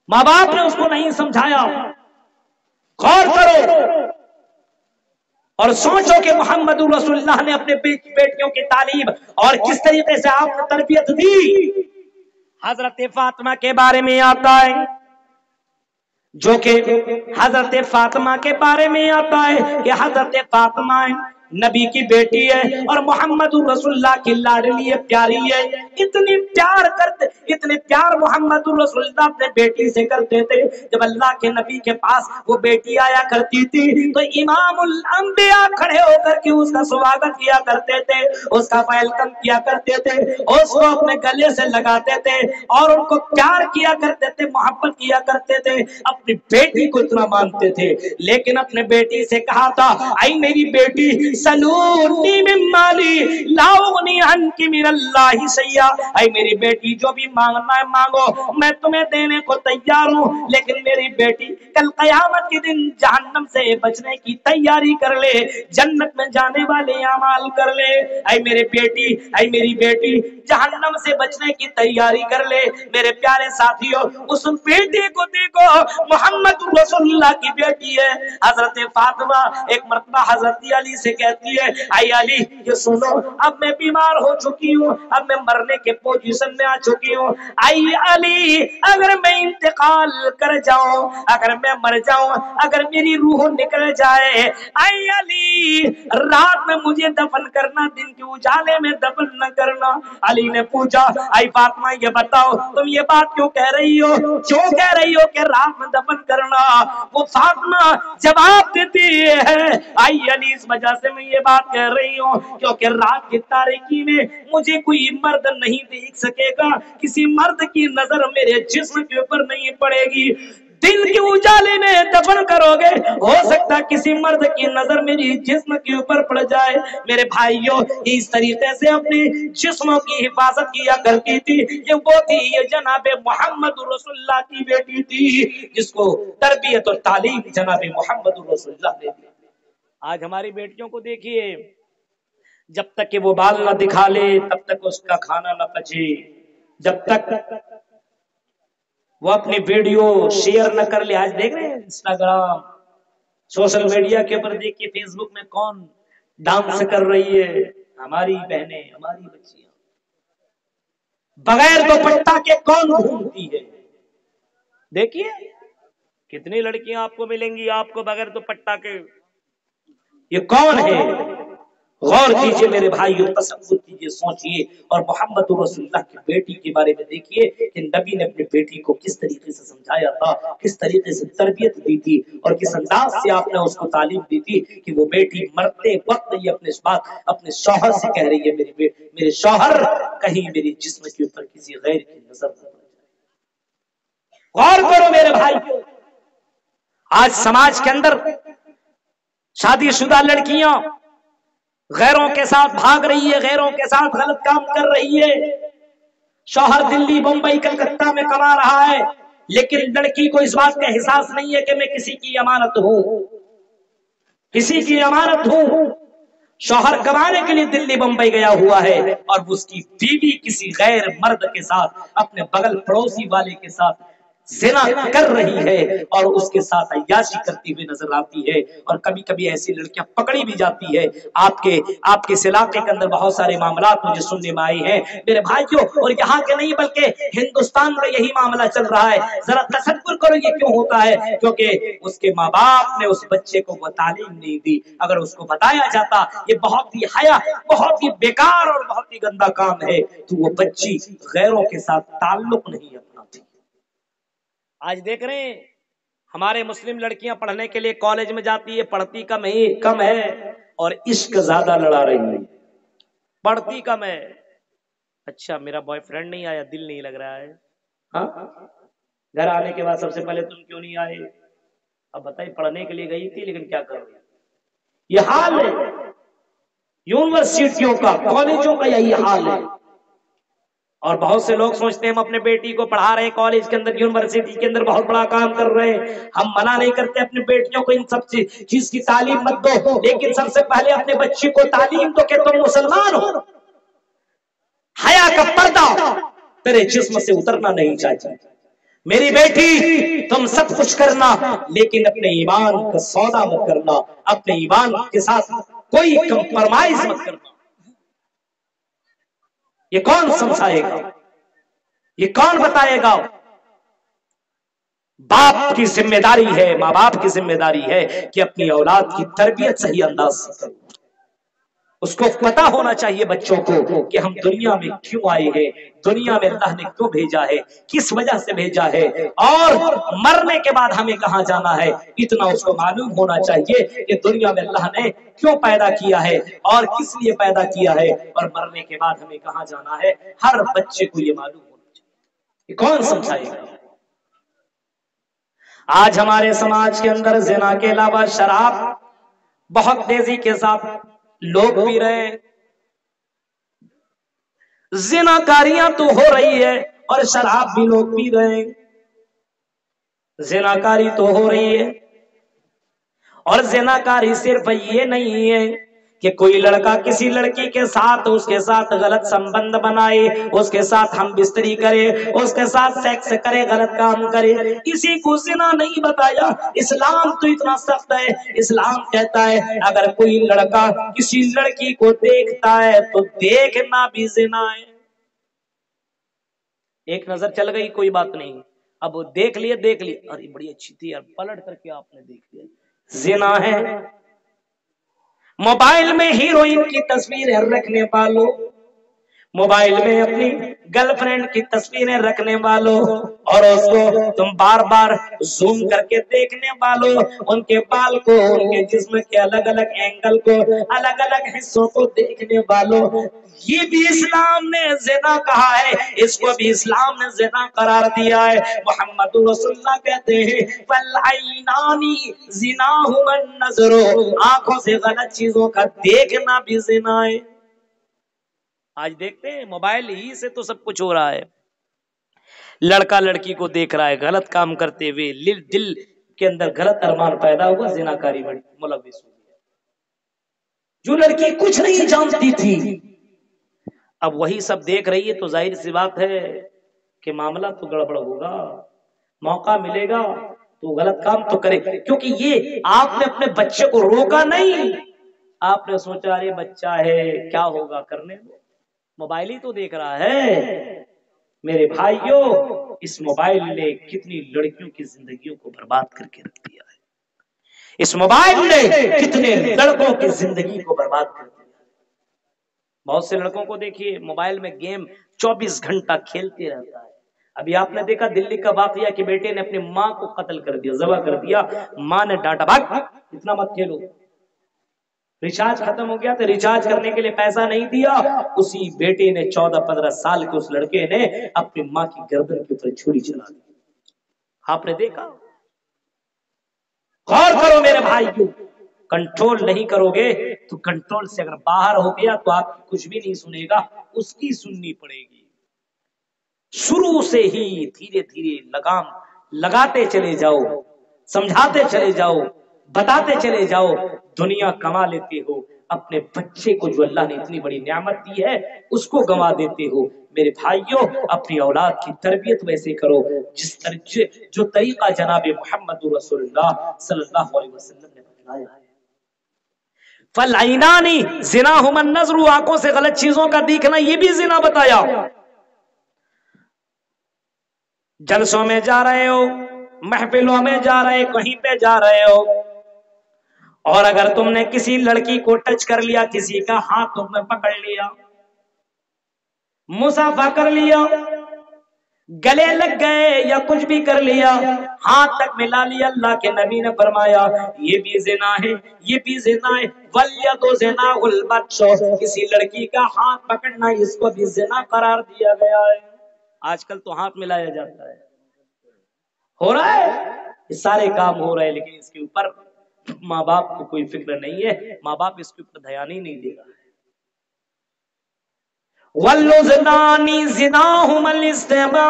माँ बाप ने उसको नहीं समझाया। गौर करो और सोचो कि मोहम्मद रसूलुल्लाह ने अपने बेटियों की तालीम और किस तरीके से आपने तरबियत दी। हजरत फातिमा के बारे में आता है, जो कि हजरत फातिमा के बारे में आता है कि हजरत फातिमा नबी की बेटी है और मोहम्मद रसूलुल्लाह की लाडली है, प्यारी है। इतनी प्यार करते, इतने प्यार मोहम्मद रसूलुल्लाह अपने बेटी से करते थे। जब अल्लाह के नबी के पास वो बेटी आया करती थी तो इमामुल अंबिया खड़े होकर के उसका स्वागत किया करते थे, उसका वेलकम किया करते थे, उसको अपने गले से लगाते थे और उनको प्यार किया करते थे, मोहब्बत किया करते थे, अपनी बेटी को इतना मानते थे। लेकिन अपने बेटी से कहा था, आई मेरी बेटी सलूनी मिन माली लाउनी अन्की मिनल्लाहि सैया, आई मेरी बेटी जो भी मांगना है मांगो, मैं तुम्हें देने को तैयार हूँ। लेकिन मेरी बेटी कल कयामत के दिन जहन्नम से बचने की तैयारी कर ले, जन्नत में जाने वाले अमाल कर ले। आई मेरे बेटी, आई मेरी बेटी जहन्नम से बचने की तैयारी कर ले। मेरे प्यारे साथियों, उस बेटी को देखो, मोहम्मद रसूलुल्लाह की बेटी है। हजरत फातिमा एक मर्तबा हजरत अली से कहती है, आई अली ये सुनो, अब मैं बीमार हो चुकी हूँ, अब मैं मरने के पोजीशन में आ चुकी हूँ। आई अली अगर मैं इंतकाल कर जाऊं, अगर मैं मर जाऊं, अगर मेरी रूह निकल जाए, आई अली रात में मुझे दफन करना, दिन के उजाले में दफन न करना। अली ने पूछा, आई फातिमा ये बताओ तुम ये बात क्यों कह रही हो, क्यों कह रही हो कि रात में दफन करना? वो फातिमा जवाब देती है, आई अली इस वजह से मैं ये बात कह रही हूँ क्योंकि रात की तारीकी में मुझे कोई मर्द नहीं देख सकेगा, किसी मर्द की नजर मेरे जिस्म के ऊपर नहीं पड़ेगी। दिन के उजाले में दफन करोगे, हो सकता किसी मर्द की नजर मेरी जिस्म के ऊपर पड़ जाए। मेरे भाइयों, इस तरीके से अपने जिस्मों की हिफाजत किया करती थी। ये वो थी, ये जनाबे मोहम्मद रसूलुल्लाह की बेटी थी, जिसको तरबियत और तालीम जनाबे मोहम्मद रसूलुल्लाह ने दी। आज हमारी बेटियों को देखिए, जब तक कि वो बाल ना दिखा ले तब तक उसका खाना ना पचे, जब तक वो अपनी वीडियो शेयर न कर ले। आज देख रहे हैं इंस्टाग्राम, सोशल मीडिया के ऊपर देखिए, फेसबुक में कौन डांस कर रही है, हमारी बहनें, हमारी बच्चियां बगैर दुपट्टा के कौन घूमती है। देखिए कितनी लड़कियां आपको मिलेंगी आपको बगैर दुपट्टा के, ये कौन है? गौर कीजिए मेरे भाइयों, तसव्वुर कीजिए, सोचिए और मोहम्मद रसूलुल्लाह की बेटी के बारे में देखिए कि नबी ने अपनी बेटी को किस तरीके से समझाया था, किस तरीके से तरबियत दी थी और किस अंदाज से आपने उसको तालीम दी थी कि वो बेटी मरते वक्त ये अपने शौहर से कह रही है, मेरे शौहर कहीं मेरी जिस्म के ऊपर किसी गैर की नजर न पड़ जाए। गौर करो मेरे भाइयों, आज समाज के अंदर शादीशुदा लड़कियां गैरों के साथ भाग रही है, गैरों के साथ गलत काम कर रही है। शौहर दिल्ली, मुंबई, कलकत्ता में कमा रहा है, लेकिन लड़की को इस बात का एहसास नहीं है कि मैं किसी की अमानत हूं, किसी की अमानत हूं। शौहर कमाने के लिए दिल्ली मुंबई गया हुआ है और उसकी बीवी किसी गैर मर्द के साथ, अपने बगल पड़ोसी वाले के साथ जिना कर रही है और उसके साथ अय्याशी करती हुई नजर आती है। और कभी कभी ऐसी लड़कियां पकड़ी भी जाती है। आपके इस इलाके के अंदर बहुत सारे मामला मुझे सुनने में आए हैं मेरे भाइयों, और यहाँ के नहीं बल्कि हिंदुस्तान में यही मामला चल रहा है। जरा तसव्वुर करो ये क्यों होता है, क्योंकि उसके माँ बाप ने उस बच्चे को वो तालीम नहीं दी। अगर उसको बताया जाता ये बहुत ही हया, बहुत ही बेकार और बहुत ही गंदा काम है, तो वो बच्ची गैरों के साथ ताल्लुक नहीं अपनाती। आज देख रहे हैं हमारे मुस्लिम लड़कियां पढ़ने के लिए कॉलेज में जाती है, पढ़ती कम है और इश्क ज्यादा लड़ा रही है, पढ़ती कम है। अच्छा मेरा बॉयफ्रेंड नहीं आया, दिल नहीं लग रहा है, हाँ घर आने के बाद सबसे पहले तुम क्यों नहीं आए? अब बताइए, पढ़ने के लिए गई थी लेकिन क्या करोगे? ये हाल है यूनिवर्सिटियों का, कॉलेजों का यही हाल है। और बहुत से लोग सोचते हैं हम अपने बेटी को पढ़ा रहे हैं कॉलेज के अंदर, यूनिवर्सिटी के अंदर बहुत बड़ा काम कर रहे हैं। हम मना नहीं करते अपनी बेटियों को इन सब चीज की तालीम मत दो, लेकिन सबसे पहले अपने बच्ची को तालीम दो कि तुम मुसलमान हो। हया का पर्दा तेरे जिस्म से उतरना नहीं चाहिए। मेरी बेटी तुम सब कुछ करना, लेकिन अपने ईमान का सौदा मत करना, अपने ईमान के साथ कोई कंप्रोमाइज मत करना। ये कौन समझाएगा, ये कौन बताएगा? बाप की जिम्मेदारी है, माँ बाप की जिम्मेदारी है कि अपनी औलाद की तरबियत सही अंदाज से करें। उसको पता होना चाहिए बच्चों को कि हम दुनिया में क्यों आए हैं, दुनिया में अल्लाह ने क्यों भेजा है, किस वजह से भेजा है, और मरने के बाद हमें कहां जाना है। इतना उसको मालूम होना चाहिए कि दुनिया में अल्लाह ने क्यों पैदा किया है और किस लिए पैदा किया है, और मरने के बाद हमें कहां जाना है। हर बच्चे को ये मालूम होना चाहिए। कौन समझाएगा? आज हमारे समाज के अंदर जिना के अलावा शराब बहुत तेजी के साथ लोग पी रहे हैं। जिनाकारियां तो हो रही है और शराब भी लोग पी रहे हैं। जिनाकारी तो हो रही है, और जिनाकारी सिर्फ ये नहीं है कि कोई लड़का किसी लड़की के साथ उसके साथ गलत संबंध बनाए, उसके साथ हम बिस्तरी करे, उसके साथ सेक्स करे, गलत काम करे, इसी को जिना नहीं बताया। इस्लाम तो इतना सख्त है। इस्लाम कहता है अगर कोई लड़का किसी लड़की को देखता है तो देखना भी जिना है। एक नजर चल गई कोई बात नहीं, अब वो देख लिए, अरे बड़ी अच्छी थी यार, पलट करके आपने देख लिया, जिना है। मोबाइल में हीरोइन की तस्वीरें रखने वालों, मोबाइल में अपनी गर्लफ्रेंड की तस्वीरें रखने वालों, और उसको तुम बार बार जूम करके देखने वालों, उनके बाल को, उनके जिस्म के अलग अलग एंगल को, अलग अलग हिस्सों को देखने वालों, ये भी इस्लाम ने ज़िना कहा है, इसको भी इस्लाम ने ज़िना करार दिया है। मोहम्मद रसूलुल्लाह कहते हैं वल्आइनानी ज़िनाहुमन नज़रो, आंखों से गलत चीजों का देखना भी ज़िना है। आज देखते हैं मोबाइल ही से तो सब कुछ हो रहा है। लड़का लड़की को देख रहा है गलत काम करते हुए, दिल के अंदर गलत अरमान पैदा हुआ, जिनाकारी में मुलव्विस हो गया। जो लड़की कुछ नहीं जानती थी अब वही सब देख रही है, तो जाहिर सी बात है कि मामला तो गड़बड़ होगा। मौका मिलेगा तो गलत काम तो करे, क्योंकि ये आपने अपने बच्चे को रोका नहीं, आपने सोचा अरे बच्चा है क्या होगा, करने दो, मोबाइल ही तो देख रहा है। मेरे भाइयों, इस मोबाइल ने कितनी लड़कियों की जिंदगियों को बर्बाद करके रख दिया है। इस मोबाइल ने कितने लड़कों की जिंदगी को बर्बाद कर दिया। बहुत से लड़कों को देखिए मोबाइल में गेम 24 घंटा खेलते रहता है। अभी आपने देखा दिल्ली का वाकया कि बेटे ने अपनी माँ को कत्ल कर दिया, ज़बह कर दिया, माँ ने डांटा भाग इतना मत खेलो। रिचार्ज खत्म हो गया तो रिचार्ज करने के लिए पैसा नहीं दिया, उसी बेटे ने 14-15 साल के उस लड़के ने अपनी माँ की गर्दन के ऊपर छुरी चला दी। आपने देखा? गौर करो मेरे भाइयों, कंट्रोल नहीं करोगे तो कंट्रोल से अगर बाहर हो गया तो आपकी कुछ भी नहीं सुनेगा, उसकी सुननी पड़ेगी। शुरू से ही धीरे धीरे लगाम लगाते चले जाओ, समझाते चले जाओ, बताते चले जाओ, दुनिया कमा लेते हो, अपने बच्चे को जो अल्लाह ने इतनी बड़ी नेमत दी है उसको गंवा देते हो। मेरे भाइयों, अपनी औलाद की तरबियत वैसे करो जो तरीका जनाब मोहम्मद रसूलुल्लाह सल्लल्लाहु अलैहि वसल्लम ने बताया है। फलआइनानी ज़िनाहुमन नज़रु, आंखों से गलत चीजों का देखना, ये भी जिना बताया। जलसों में जा रहे हो, महफिलों में जा रहे, कहीं पे जा रहे हो, और अगर तुमने किसी लड़की को टच कर लिया, किसी का हाथ तुमने पकड़ लिया, मुसाफा कर लिया, गले लग गए या कुछ भी कर लिया, हाथ तक मिला लिया, अल्लाह के नबी ने फरमाया ये भी जिना है, ये भी जिना है। वल्यदु ज़िनाहुल बत्श, किसी लड़की का हाथ पकड़ना, इसको भी जिना करार दिया गया है। आजकल तो हाथ मिलाया जाता है, हो रहा है, ये सारे काम हो रहे हैं, लेकिन इसके ऊपर माँ बाप को कोई फिक्र नहीं है, माँ बाप इसके ऊपर ध्यान ही नहीं दे रहा है। वल्लुज़नानी ज़िनाहुमल इस्तिमा,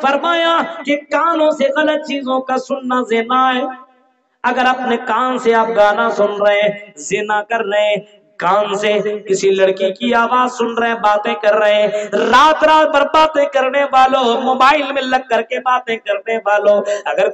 फरमाया कि कानों से गलत चीजों का सुनना ज़िना है। अगर अपने कान से आप गाना सुन रहे हैं, ज़िना कर रहे हैं, कान से किसी लड़की की आवाज सुन रहे हैं, बातें कर रहे हैं, रात रात भर बातें करने वालों, मोबाइल में लग करके बातें करने वालों, अगर